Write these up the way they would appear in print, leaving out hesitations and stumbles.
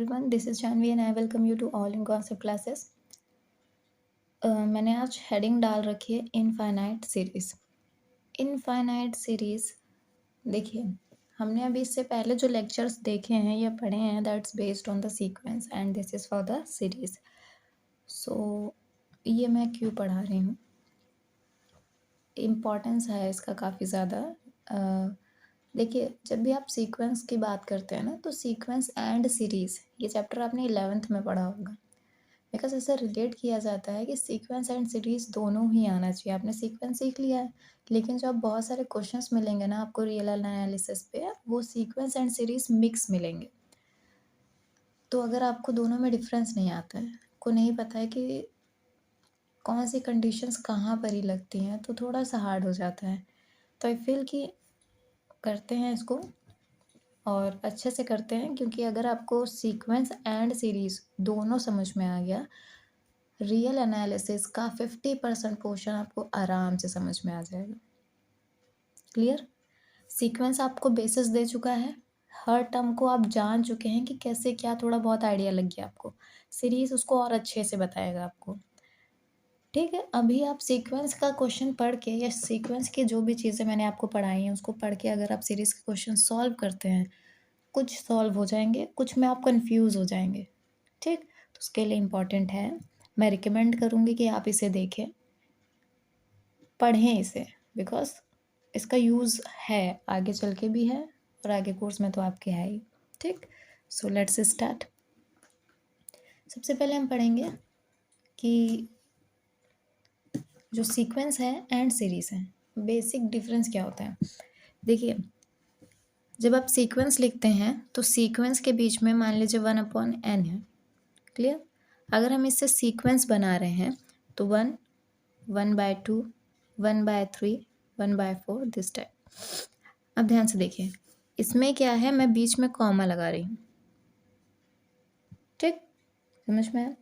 everyone, this is Janvi and I welcome you to all in concept classes. मैंने आज heading डाल रखी है इनफाइनाइट सीरीज। इनफाइनाइट सीरीज देखिए, हमने अभी इससे पहले जो लेक्चर्स देखे हैं या पढ़े हैं that's based on the sequence and this is for the series. So ये मैं क्यों पढ़ा रही हूँ, इम्पोर्टेंस है इसका काफ़ी ज़्यादा। देखिए, जब भी आप सीक्वेंस की बात करते हैं ना, तो सीक्वेंस एंड सीरीज़ ये चैप्टर आपने 11th में पढ़ा होगा, बिकॉज ऐसा रिलेट किया जाता है कि सीक्वेंस एंड सीरीज़ दोनों ही आना चाहिए। आपने सीक्वेंस सीख लिया है, लेकिन जो आप बहुत सारे क्वेश्चंस मिलेंगे ना आपको रियल एनालिसिस पे, वो सीक्वेंस एंड सीरीज़ मिक्स मिलेंगे। तो अगर आपको दोनों में डिफरेंस नहीं आता है, आपको नहीं पता है कि कौन सी कंडीशंस कहाँ पर ही लगती हैं, तो थोड़ा सा हार्ड हो जाता है। तो आई फील कि करते हैं इसको और अच्छे से करते हैं, क्योंकि अगर आपको सीक्वेंस एंड सीरीज़ दोनों समझ में आ गया, रियल एनालिसिस का 50% पोर्शन आपको आराम से समझ में आ जाएगा। क्लियर? सीक्वेंस आपको बेसिस दे चुका है, हर टर्म को आप जान चुके हैं कि कैसे क्या, थोड़ा बहुत आइडिया लग गया आपको। सीरीज़ उसको और अच्छे से बताएगा आपको। ठीक है, अभी आप सीक्वेंस का क्वेश्चन पढ़ के या सीक्वेंस की जो भी चीज़ें मैंने आपको पढ़ाई हैं उसको पढ़ के अगर आप सीरीज़ के क्वेश्चन सॉल्व करते हैं, कुछ सॉल्व हो जाएंगे, कुछ में आप कंफ्यूज हो जाएंगे। ठीक, तो उसके लिए इम्पॉर्टेंट है, मैं रिकमेंड करूँगी कि आप इसे देखें, पढ़ें इसे, बिकॉज इसका यूज़ है, आगे चल के भी है और आगे कोर्स में तो आपके है ही। ठीक, सो लेट्स स्टार्ट। सबसे पहले हम पढ़ेंगे कि जो सीक्वेंस है एंड सीरीज़ है, बेसिक डिफरेंस क्या होता है। देखिए, जब आप सीक्वेंस लिखते हैं तो सीक्वेंस के बीच में मान लीजिए 1/n है। क्लियर? अगर हम इससे सीक्वेंस बना रहे हैं तो 1, 1/2, 1/3, 1/4 दिस टाइप। अब ध्यान से देखिए, इसमें क्या है, मैं बीच में कॉमा लगा रही हूँ। ठीक, समझ में है?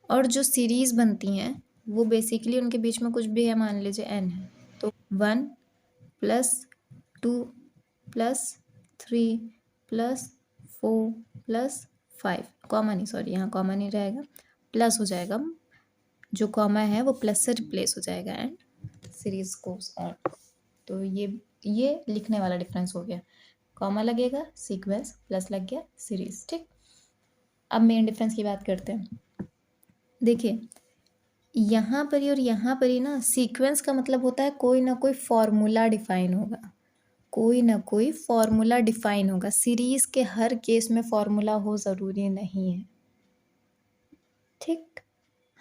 और जो सीरीज बनती हैं वो बेसिकली उनके बीच में कुछ भी है, मान लीजिए n है, तो 1 + 2 + 3 + 4 + 5, कॉमा नहीं, सॉरी यहाँ कॉमा नहीं रहेगा, प्लस हो जाएगा, जो कॉमा है वो प्लस से रिप्लेस हो जाएगा एंड सीरीज गोज ऑन। तो ये लिखने वाला डिफरेंस हो गया, कॉमा लगेगा सीक्वेंस, प्लस लग गया सीरीज। ठीक, अब मेन डिफरेंस की बात करते हैं। देखिए, यहाँ पर ही और यहाँ पर ही ना, सीक्वेंस का मतलब होता है कोई ना कोई फॉर्मूला डिफाइन होगा, कोई ना कोई फॉर्मूला डिफाइन होगा। सीरीज के हर केस में फॉर्मूला हो ज़रूरी नहीं है। ठीक,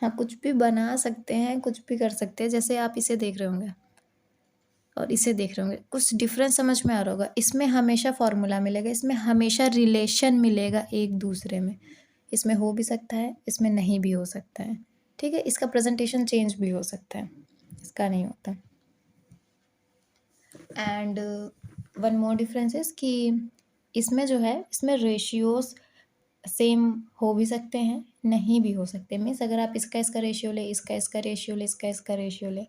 हाँ, कुछ भी बना सकते हैं, कुछ भी कर सकते हैं। जैसे आप इसे देख रहे होंगे और इसे देख रहे होंगे, कुछ डिफरेंस समझ में आ रहा होगा। इसमें हमेशा फॉर्मूला मिलेगा, इसमें हमेशा रिलेशन मिलेगा एक दूसरे में। इसमें हो भी सकता है, इसमें नहीं भी हो सकता है। ठीक है, इसका प्रेजेंटेशन चेंज भी हो सकता है, इसका नहीं होता। And one more difference is कि इसमें जो है, इसमें रेशियोज सेम हो भी सकते हैं, नहीं भी हो सकते। मीन्स अगर आप इसका रेशियो ले, इसका रेशियो ले, इसका रेशियो ले,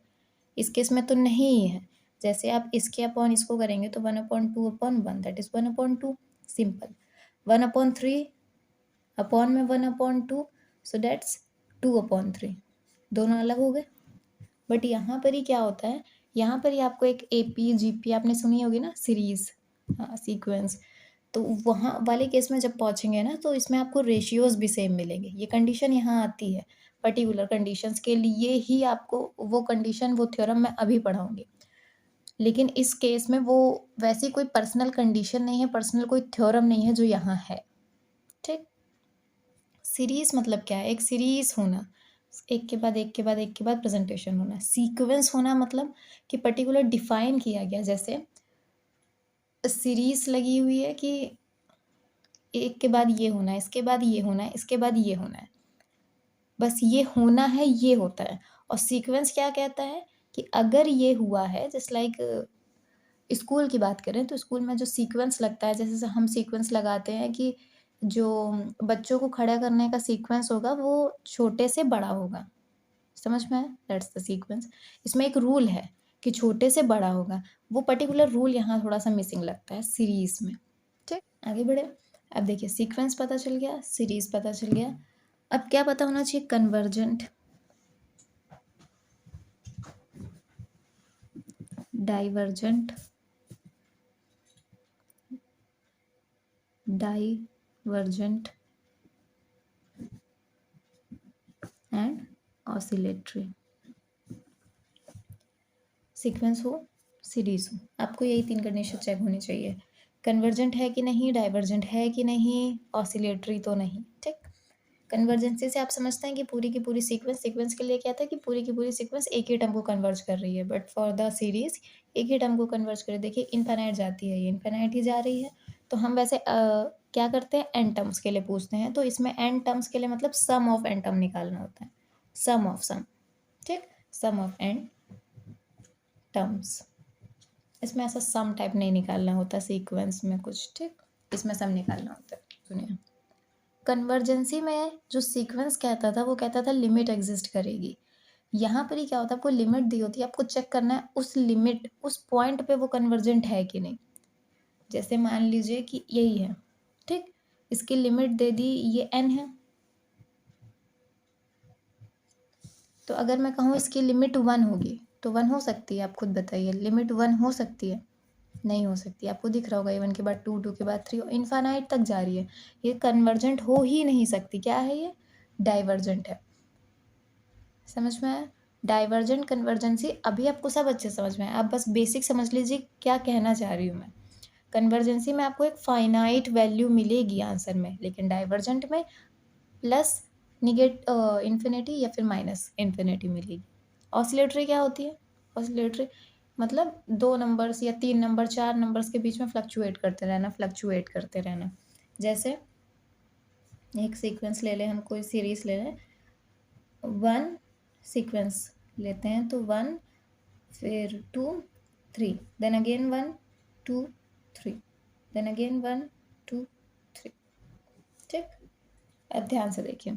इस केस में तो नहीं ही है। जैसे आप इसके अपॉन इसको करेंगे तो 1/2/1 दैट इज 1/2, सिंपल। 1/3 अपॉन में 1/2, सो दैट्स 2/3, दोनों अलग हो गए। बट यहाँ पर ही क्या होता है, यहाँ पर ही आपको एक AP GP आपने सुनी होगी ना, सीरीज, हाँ, सीक्वेंस, तो वहाँ वाले केस में जब पहुँचेंगे ना तो इसमें आपको रेशियोज भी सेम मिलेंगे। ये कंडीशन यहाँ आती है, पर्टिकुलर कंडीशंस के लिए ही आपको वो कंडीशन, वो थ्योरम मैं अभी पढ़ाऊँगी। लेकिन इस केस में वो वैसी कोई पर्सनल कंडीशन नहीं है, पर्सनल कोई थ्योरम नहीं है जो यहाँ है। ठीक, सीरीज मतलब क्या है, एक सीरीज होना, एक के बाद एक के बाद एक के बाद प्रेजेंटेशन होना। सीक्वेंस होना मतलब कि पर्टिकुलर डिफाइन किया गया, जैसे सीरीज लगी हुई है कि एक के बाद ये होना है, इसके बाद ये होना है, इसके बाद ये होना है, बस ये होना है, ये होता है। और सीक्वेंस क्या कहता है कि अगर ये हुआ है, जस्ट लाइक स्कूल की बात करें तो स्कूल में जो सीक्वेंस लगता है, जैसे हम सीक्वेंस लगाते हैं कि जो बच्चों को खड़ा करने का सीक्वेंस होगा वो छोटे से बड़ा होगा, समझ में है, दैट्स द सीक्वेंस। इसमें एक रूल है कि छोटे से बड़ा होगा, वो पर्टिकुलर रूल यहाँ थोड़ा सा मिसिंग लगता है सीरीज में। ठीक, आगे बढ़े। अब देखिए सीक्वेंस पता चल गया, सीरीज पता चल गया, अब क्या पता होना चाहिए? Convergent, divergent, divergent and oscillatory. Sequence हो, सीरीज हो, आपको यही 3 कंडीशन चेक होनी चाहिए। कन्वर्जेंट है कि नहीं, डाइवर्जेंट है कि नहीं, ऑसिलेटरी तो नहीं। ठीक, कन्वर्जेंसी से आप समझते हैं कि पूरी की पूरी सीक्वेंस के लिए क्या था कि पूरी की पूरी सीक्वेंस एक ही टर्म को कन्वर्ज कर रही है, बट फॉर द सीरीज एक ही टर्म को कन्वर्ज कर रही है। देखिए इनफाइनाइट जाती है, ये इनफाइनाइट ही जा रही है, तो हम वैसे क्या करते हैं, एन टर्म्स के लिए पूछते हैं, तो इसमें एन टर्म्स के लिए मतलब सम ऑफ एन टर्म निकालना होता है, सम ऑफ सम। ठीक, सम ऑफ एन टर्म्स, इसमें ऐसा सम टाइप नहीं निकालना होता सीक्वेंस में कुछ। ठीक, इसमें सम निकालना होता है। सुनिए, कन्वर्जेंसी में जो सीक्वेंस कहता था वो कहता था लिमिट एग्जिस्ट करेगी। यहाँ पर ही क्या होता है, आपको लिमिट दी होती है, आपको चेक करना है उस लिमिट, उस पॉइंट पे वो कन्वर्जेंट है कि नहीं। जैसे मान लीजिए कि यही है, ठीक, इसकी लिमिट दे दी, ये n है, तो अगर मैं कहूँ इसकी लिमिट 1 होगी तो 1 हो सकती है? आप खुद बताइए, लिमिट 1 हो सकती है? नहीं हो सकती। आपको दिख रहा होगा ये 1 के बाद 2, 2 के बाद 3, इनफाइनाइट तक जा रही है, ये कन्वर्जेंट हो ही नहीं सकती। क्या है ये? डाइवर्जेंट है। समझ में आया? डाइवर्जेंट कन्वर्जेंसी अभी आपको सब अच्छे समझ में आया, आप बस बेसिक समझ लीजिए क्या कहना चाह रही हूँ मैं। कन्वर्जेंसी में आपको एक फाइनाइट वैल्यू मिलेगी आंसर में, लेकिन डाइवर्जेंट में प्लस इन्फिनिटी या फिर माइनस इन्फिनिटी मिलेगी। ऑसिलेटरी क्या होती है? ऑसिलेटरी मतलब 2 नंबर्स या 3 नंबर 4 नंबर्स के बीच में फ्लक्चुएट करते रहना, फ्लक्चुएट करते रहना। जैसे एक सीक्वेंस ले लें, हम कोई सीरीज ले लें, 1 सीक्वेंस लेते हैं तो 1 फिर 2 3 देन अगेन 1 2 3 देन अगेन 1 2 3। ठीक, अब ध्यान से देखिए,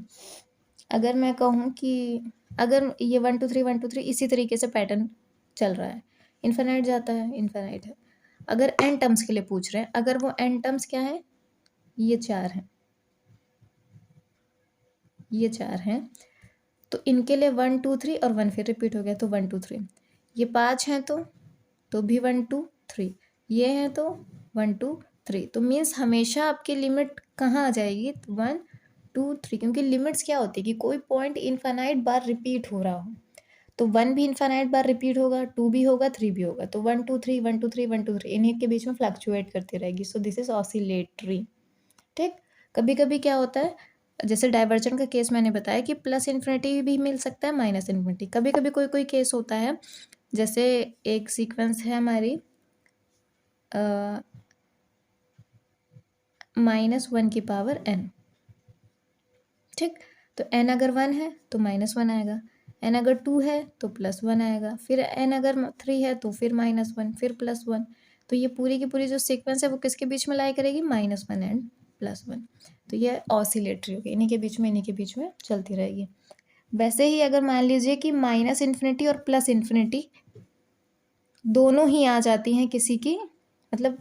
अगर मैं कहूँ कि अगर ये 1 2 3 1 2 3 इसी तरीके से पैटर्न चल रहा है, इन्फिनाइट जाता है, इन्फिनाइट है। अगर एन टर्म्स के लिए पूछ रहे हैं, अगर वो एन टर्म्स क्या है, ये 4 हैं, ये 4 हैं, तो इनके लिए 1 2 3 और 1 फिर रिपीट हो गया, तो 1 2 3। ये 5 हैं तो भी 1 2 3, ये हैं तो 1 2 3, तो मीन्स हमेशा आपकी लिमिट कहाँ आ जाएगी? 1 2 3, क्योंकि लिमिट्स क्या होती है कि कोई पॉइंट इनफाइनाइट बार रिपीट हो रहा हो, तो 1 भी इनफाइनाइट बार रिपीट होगा, 2 भी होगा, 3 भी होगा, तो 1 2 3 1 2 3 1 2 3 इन्हीं के बीच में फ्लक्चुएट करती रहेगी। So this is oscillatory. ठीक, कभी कभी क्या होता है, जैसे डाइवर्जन का केस मैंने बताया कि प्लस इन्फिनिटी भी मिल सकता है, माइनस इन्फिनिटी। कभी कभी कोई कोई केस होता है, जैसे एक सीक्वेंस है हमारी -1 की पावर n। ठीक, तो n अगर 1 है तो -1 आएगा, n अगर 2 है तो +1 आएगा, फिर n अगर 3 है तो फिर -1, फिर +1। तो ये पूरी की पूरी जो सीक्वेंस है वो किसके बीच में लाई करेगी? -1 एंड +1। तो ये ऑसिलेटरी होगी, इन्हीं के बीच में, इन्हीं के बीच में चलती रहेगी। वैसे ही अगर मान लीजिए कि माइनस इन्फिनिटी और प्लस इन्फिनिटी दोनों ही आ जाती हैं किसी की, मतलब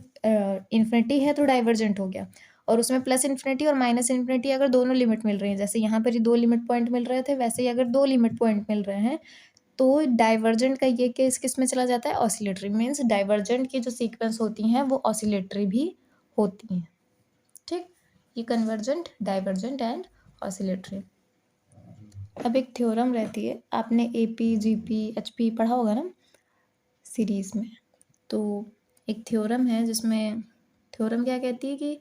इन्फिनिटी है तो डाइवर्जेंट हो गया, और उसमें प्लस इन्फिनिटी और माइनस इन्फिनिटी अगर दोनों लिमिट मिल रही हैं, जैसे यहाँ पर ही 2 लिमिट पॉइंट मिल रहे थे, वैसे ही अगर 2 लिमिट पॉइंट मिल रहे हैं, तो डाइवर्जेंट का ये केस किस में चला जाता है? ऑसिलेटरी। मीन्स डाइवर्जेंट की जो सीक्वेंस होती हैं वो ऑसिलेटरी भी होती हैं। ठीक, ये कन्वर्जेंट, डाइवर्जेंट एंड ऑसिलेटरी। अब एक थ्योरम रहती है, आपने AP GP HP पढ़ा होगा ना सीरीज में, तो एक थ्योरम है जिसमें थ्योरम क्या कहती है कि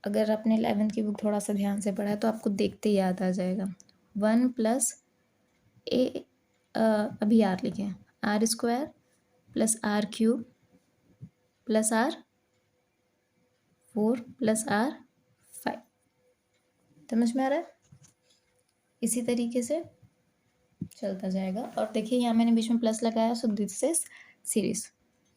अगर आपने 11th की बुक थोड़ा सा ध्यान से पढ़ा है तो आपको देखते ही याद आ जाएगा। 1 + a, अभी r लिखें, r² + r³ + r4 + r5। समझ में आ रहा है? इसी तरीके से चलता जाएगा। और देखिए यहाँ मैंने बीच में प्लस लगाया, सो दिस इज सीरीज।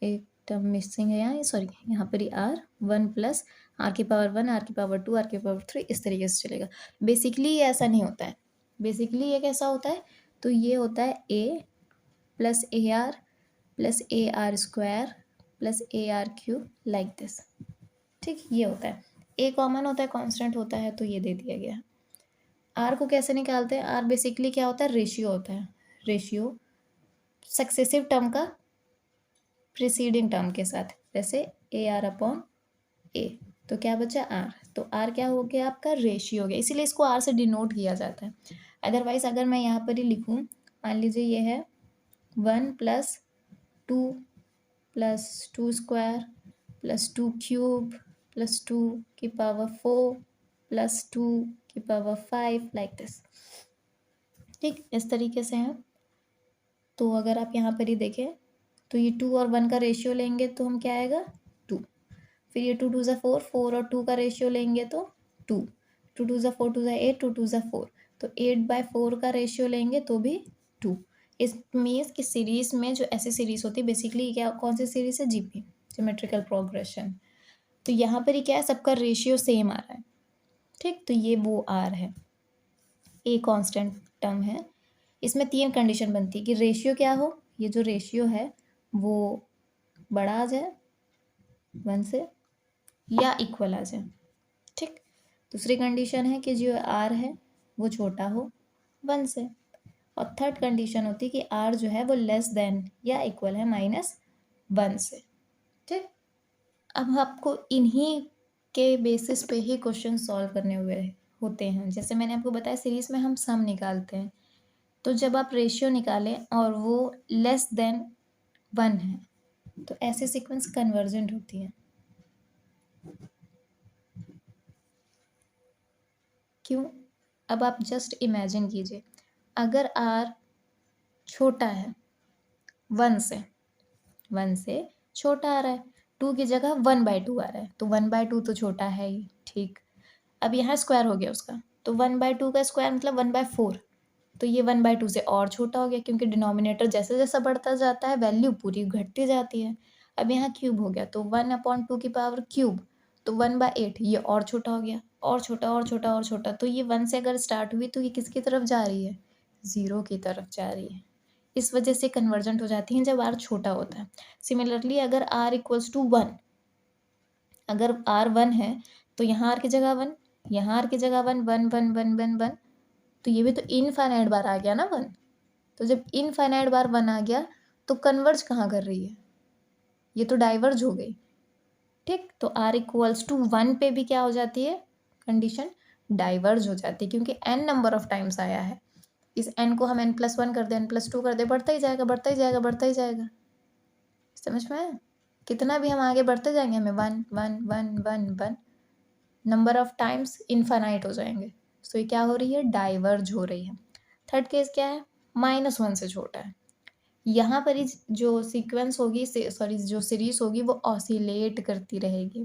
एक टर्म मिसिंग है यहाँ, सॉरी, यहाँ पर ही r 1 + r⁻1 r⁻2 r⁻3 इस तरीके से चलेगा। बेसिकली ये ऐसा नहीं होता है, बेसिकली ये कैसा होता है, तो ये होता है a + ar + ar² + ar³ like this. ठीक, ये होता है। ए कॉमन होता है, कांस्टेंट होता है, तो ये दे दिया गया। आर को कैसे निकालते हैं? आर बेसिकली क्या होता है? रेशियो होता है। रेशियो सक्सेसिव टर्म का प्रीसीडिंग टर्म के साथ, जैसे ए आर अपॉन ए। तो क्या बचा? आर। तो आर क्या हो गया? आपका रेशियो हो गया, इसीलिए इसको आर से डिनोट किया जाता है। अदरवाइज अगर मैं यहाँ पर ही लिखूँ, मान लीजिए ये है 1+2+2² +2³ +2⁴ +2⁵ लाइक दिस। ठीक, इस तरीके से है। तो अगर आप यहाँ पर ही देखें तो ये 2 और 1 का रेशियो लेंगे तो हम क्या आएगा? 2। फिर ये 2 2 ज़ा 4, 4 और 2 का रेशियो लेंगे तो 2, 2 2 ज़ा 4, 2 ज़ा 8, 2 2 ज़ा 4, तो 8/4 का रेशियो लेंगे तो भी 2। इस मीन्स कि सीरीज में जो ऐसी सीरीज होती है, बेसिकली क्या, कौन सी सीरीज है? GP, geometrical progression. तो यहाँ पर ही क्या है? सबका रेशियो सेम आ रहा है। ठीक, तो ये वो आर है, ए कांस्टेंट टर्म है। इसमें 3 कंडीशन बनती है कि रेशियो क्या हो, ये जो रेशियो है वो बड़ा आ जाए 1 से या इक्वल आ जाए। ठीक, दूसरी कंडीशन है कि जो आर है वो छोटा हो 1 से, और थर्ड कंडीशन होती है कि आर जो है वो लेस देन या इक्वल है -1 से। ठीक, अब आपको इन्हीं के बेसिस पे ही क्वेश्चन सॉल्व करने हुए होते हैं। जैसे मैंने आपको बताया सीरीज में हम सम निकालते हैं, तो जब आप रेशियो निकालें और वो लेस देन 1 है तो ऐसे सीक्वेंस कन्वर्जेंट होती है। क्यों? अब आप जस्ट इमेजिन कीजिए, अगर आर छोटा है 1 से, 1 से छोटा आ रहा है, 2 की जगह 1/2 आ रहा है, तो 1/2 तो छोटा है ही। ठीक, अब यहाँ स्क्वायर हो गया उसका, तो 1/2 का स्क्वायर मतलब 1/4, तो ये 1/2 से और छोटा हो गया, क्योंकि डिनोमिनेटर जैसे जैसा बढ़ता जाता है वैल्यू पूरी घटती जाती है। अब यहाँ क्यूब हो गया, तो 1/2 तो 1/8, ये और छोटा हो गया, और छोटा और छोटा और छोटा, तो ये 1 से अगर स्टार्ट हुई तो ये किसकी तरफ जा रही है? 0 की तरफ जा रही है। इस वजह से कन्वर्जेंट हो जाती हैं जब आर छोटा होता है। सिमिलरली अगर आर इक्वल्स टू 1, अगर आर 1 है तो यहाँ आर की जगह 1, यहाँ आर की जगह 1, 1 1 1 1 1, तो ये भी तो इनफाइनाइट बार आ गया ना 1। तो जब इनफाइनाइट बार 1 आ गया तो कन्वर्ज कहाँ कर रही है? ये तो डाइवर्ज हो गई। ठीक, तो आर इक्वल्स टू 1 पे भी क्या हो जाती है? कंडीशन डाइवर्ज हो जाती है, क्योंकि n नंबर ऑफ टाइम्स आया है। इस n को हम n+1 कर दें, n+2 कर दें, बढ़ता ही जाएगा, बढ़ता ही जाएगा, बढ़ता ही जाएगा। समझ में आया? कितना भी हम आगे बढ़ते जाएंगे, हमें 1 1 1 1 1 नंबर ऑफ टाइम्स इनफाइनाइट हो जाएंगे। तो ये क्या हो रही है? डाइवर्ज हो रही है। थर्ड केस क्या है? -1 से छोटा है। यहाँ पर ही जो सीक्वेंस होगी, सॉरी जो सीरीज होगी वो ऑसिलेट करती रहेगी।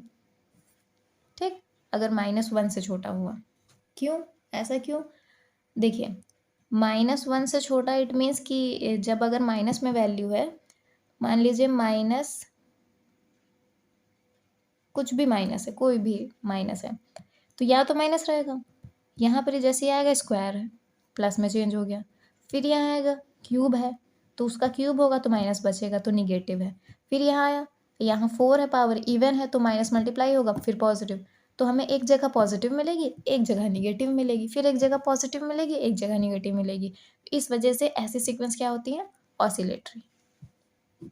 ठीक, अगर -1 से छोटा हुआ। क्यों? ऐसा क्यों? देखिए, -1 से छोटा इट मीन्स कि जब अगर माइनस में वैल्यू है, मान लीजिए माइनस कुछ भी माइनस है, कोई भी माइनस है, तो यहाँ तो माइनस रहेगा। यहाँ पर जैसे ही आएगा स्क्वायर है, प्लस में चेंज हो गया। फिर यहाँ आएगा क्यूब है, तो उसका क्यूब होगा तो माइनस बचेगा, तो निगेटिव है। फिर यहाँ आया, यहाँ 4 है, पावर इवन है, तो माइनस मल्टीप्लाई होगा, फिर पॉजिटिव। तो हमें एक जगह पॉजिटिव मिलेगी, एक जगह निगेटिव मिलेगी, फिर एक जगह पॉजिटिव मिलेगी, एक जगह निगेटिव मिलेगी। इस वजह से ऐसी सीक्वेंस क्या होती है? ऑसिलेटरी।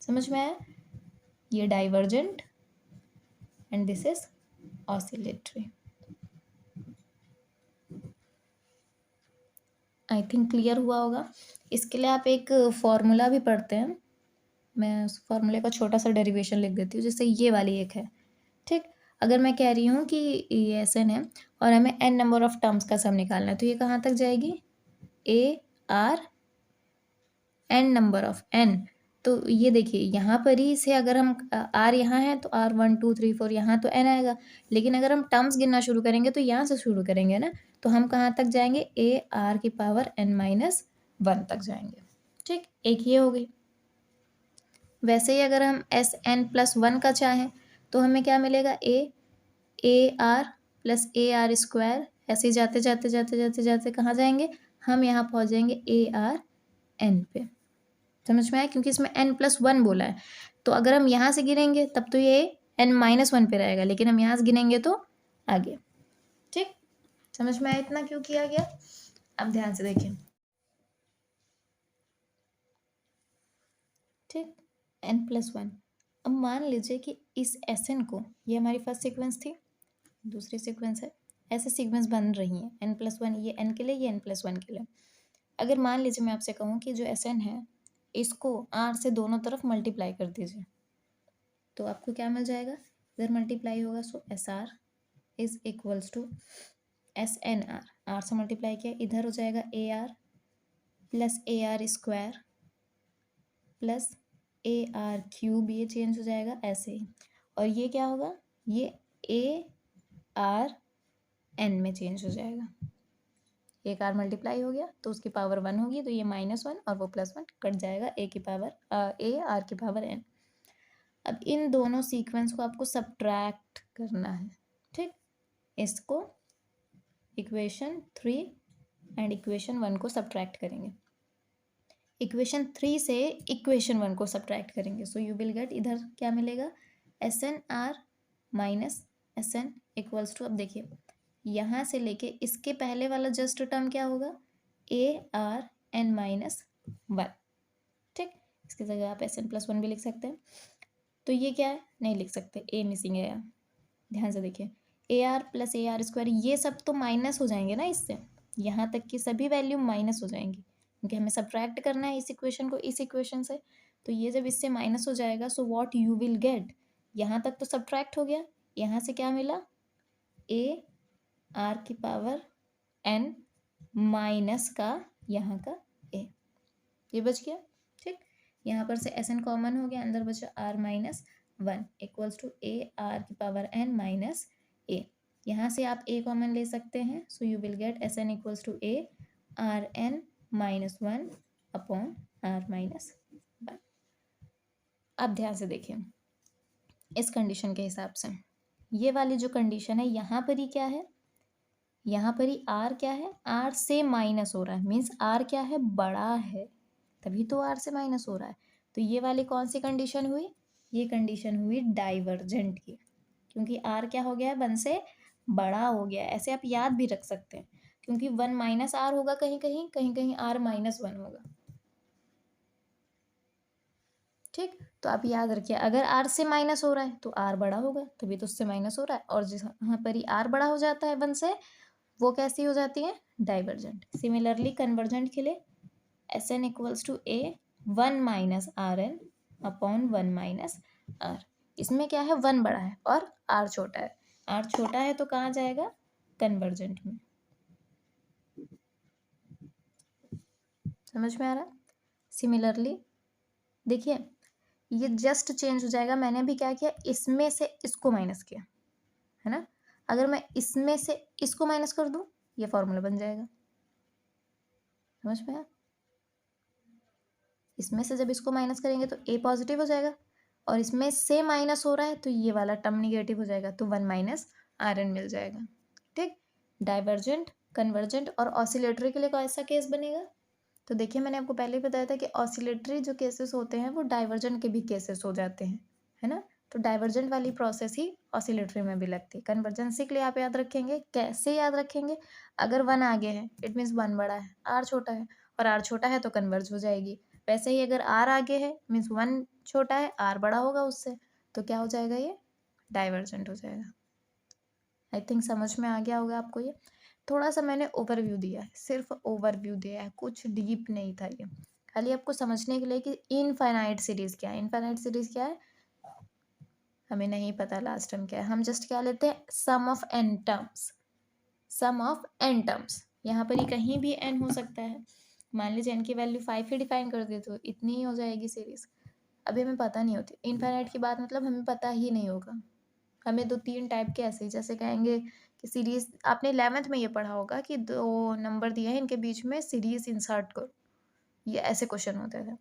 समझ में आया? ये divergent and this is oscillatory. I think clear हुआ होगा। इसके लिए आप एक फॉर्मूला भी पढ़ते हैं, मैं उस फॉर्मूले का छोटा सा डेरिवेशन लिख देती हूँ, जैसे ये वाली एक है। ठीक, अगर मैं कह रही हूँ कि ये एस_n है और हमें n नंबर ऑफ टर्म्स का सम निकालना है, तो ये कहाँ तक जाएगी? A R n number of n। तो ये देखिए, यहाँ पर ही से अगर हम r यहाँ है तो r 1 2 3 4, यहाँ तो n आएगा, लेकिन अगर हम टर्म्स गिनना शुरू करेंगे तो यहाँ से शुरू करेंगे ना, तो हम कहाँ तक जाएंगे? ए आर की पावर n-1 तक जाएंगे। ठीक, एक ये हो गई। वैसे ही अगर हम Sn+1 का चाहें तो हमें क्या मिलेगा? A R plus A R square, ऐसे ही जाते जाते जाते जाते जाते कहाँ जाएंगे? हम यहाँ पहुँच जाएंगे ए आर एन पे। समझ में आया? क्योंकि इसमें n+1 बोला है, तो अगर हम यहाँ से गिनेंगे तब तो ये n-1 पे रहेगा, लेकिन हम यहाँ से गिनेंगे तो आगे। ठीक, समझ में आया इतना क्यों किया गया? अब ध्यान से देखें। ठीक, n+1। अब मान लीजिए कि इस Sn को, ये हमारी फर्स्ट सीक्वेंस थी, दूसरी सीक्वेंस है, ऐसे सीक्वेंस बन रही हैं n+1, ये n के लिए, ये n+1 के लिए। अगर मान लीजिए मैं आपसे कहूँ कि जो Sn है इसको R से दोनों तरफ मल्टीप्लाई कर दीजिए, तो आपको क्या मिल जाएगा? इधर मल्टीप्लाई होगा, so SR is equals to SNR। R से मल्टीप्लाई किया, इधर हो जाएगा AR plus AR square plus AR cube, ये चेंज हो जाएगा ऐसे ही। और ये क्या होगा? ये ARN में चेंज हो जाएगा। एक आर मल्टीप्लाई हो गया तो उसकी पावर 1 होगी, तो ये -1 और वो +1 कट जाएगा, AR n। अब इन दोनों सीक्वेंस को आपको सब्ट्रैक्ट करना है। ठीक, इसको इक्वेशन 3 एंड इक्वेशन 1 को सब्ट्रैक्ट करेंगे। इक्वेशन 3 से इक्वेशन 1 को सब्ट्रैक्ट करेंगे, सो यू विल गेट, इधर क्या मिलेगा? SNR minus SN equals to, अब देखिए यहाँ से लेके इसके पहले वाला जस्ट टर्म क्या होगा? ARN-1। ठीक, इसकी जगह आप SN+1 भी लिख सकते हैं। तो ये क्या है? नहीं लिख सकते, ए मिसिंग है यहाँ। ध्यान से देखिए, AR प्लस AR स्क्वायर, ये सब तो माइनस हो जाएंगे ना इससे, यहाँ तक की सभी वैल्यू माइनस हो जाएंगी, क्योंकि हमें सब्ट्रैक्ट करना है इस इक्वेशन को इस इक्वेशन से। तो ये जब इससे माइनस हो जाएगा, so what you will gate, यहाँ तक तो सब्ट्रैक्ट हो गया, यहाँ से क्या मिला? AR⁴n माइनस का यहाँ का a, ये बच गया। ठीक, यहाँ पर से SN कॉमन हो गया, अंदर बचा R-1 equals to AR⁴n minus a। यहाँ से आप a कॉमन ले सकते हैं, so you will get SN equals to ARn-1 upon R-1। अब ध्यान से देखिए इस कंडीशन के हिसाब से, ये वाली जो कंडीशन है यहाँ पर ही क्या है? यहाँ पर ही R क्या है? R से माइनस हो रहा है, मीन्स R क्या है? बड़ा है, तभी तो R से माइनस हो रहा है। तो ये वाली कौन सी कंडीशन हुई? ये कंडीशन हुई डाइवर्जेंट की, क्योंकि R क्या हो गया है? 1 से बड़ा हो गया। ऐसे आप याद भी रख सकते हैं, क्योंकि 1 माइनस R होगा कहीं कहीं, कहीं कहीं R-1 होगा। ठीक, तो आप याद रखिए, अगर R से माइनस हो रहा है तो R बड़ा होगा, तभी तो उससे माइनस हो रहा है। और जिस यहाँ पर ही R बड़ा हो जाता है 1 से, वो कैसी हो जाती है? डाइवर्जेंट। सिमिलरली कन्वर्जेंट के लिए SN equals to A1 minus RN upon 1 minus R। इसमें क्या है? 1 बड़ा है और R छोटा है। R छोटा है तो कहाँ जाएगा? कन्वर्जेंट में। समझ में आ रहा है? सिमिलरली देखिए, ये जस्ट चेंज हो जाएगा। मैंने भी क्या किया? इसमें से इसको माइनस किया, है ना? अगर मैं इसमें से इसको माइनस कर दूं, ये फॉर्मूला बन जाएगा। समझ में आया? इसमें से जब इसको माइनस करेंगे तो a पॉजिटिव हो जाएगा, और इसमें से माइनस हो रहा है तो ये वाला टर्म निगेटिव हो जाएगा, तो 1 माइनस RN मिल जाएगा। ठीक, डाइवर्जेंट, कन्वर्जेंट और ऑसिलेटरी के लिए कौन सा केस बनेगा? तो देखिए, मैंने आपको पहले ही बताया था कि ऑसिलेटरी जो केसेस होते हैं वो डाइवर्जेंट के भी केसेस हो जाते हैं, है ना? तो डाइवर्जेंट वाली प्रोसेस ही ऑसिलेटरी में भी लगती है। कन्वर्जेंसी के लिए आप याद रखेंगे, कैसे याद रखेंगे? अगर 1 आगे है इट मीन्स 1 बड़ा है, R छोटा है, और R छोटा है तो कन्वर्ज हो जाएगी। वैसे ही अगर R आगे है मीन्स 1 छोटा है, R बड़ा होगा उससे, तो क्या हो जाएगा? ये डाइवर्जेंट हो जाएगा। आई थिंक समझ में आ गया होगा आपको। ये थोड़ा सा मैंने ओवरव्यू दिया है, सिर्फ ओवरव्यू दिया है, कुछ डीप नहीं था ये, खाली आपको समझने के लिए कि इनफाइनाइट सीरीज क्या है। इनफाइनाइट सीरीज क्या है हमें नहीं पता, लास्ट टर्म क्या है, हम जस्ट क्या लेते हैं? Sum of n terms. Sum of n terms, यहाँ पर ही कहीं भी एन हो सकता है। मान लीजिए एन की वैल्यू 5 ही डिफाइन कर दे तो इतनी ही हो जाएगी सीरीज। अभी हमें पता नहीं होती इनफाइनाइट की बात, मतलब हमें पता ही नहीं होगा। हमें 2-3 टाइप के ऐसे ही, जैसे कहेंगे कि सीरीज, आपने 11th में ये पढ़ा होगा कि 2 नंबर दिए हैं, इनके बीच में सीरीज इंसर्ट करो, ये ऐसे क्वेश्चन होते थे।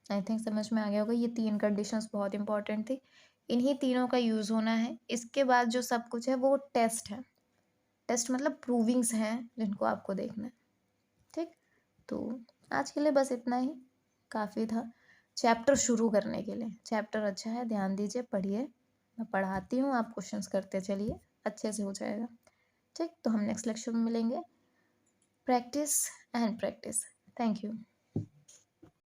आई थिंक समझ में आ गया होगा। ये 3 कंडीशंस बहुत इंपॉर्टेंट थी, इन्हीं तीनों का यूज़ होना है। इसके बाद जो सब कुछ है वो टेस्ट है। टेस्ट मतलब प्रूविंग्स हैं जिनको आपको देखना है। ठीक, तो आज के लिए बस इतना ही काफ़ी था चैप्टर शुरू करने के लिए। चैप्टर अच्छा है, ध्यान दीजिए, पढ़िए। मैं पढ़ाती हूँ, आप क्वेश्चंस करते चलिए। अच्छे से हो जाएगा। ठीक, तो हम नेक्स्ट लेक्चर में मिलेंगे। Practice and practice. Thank you.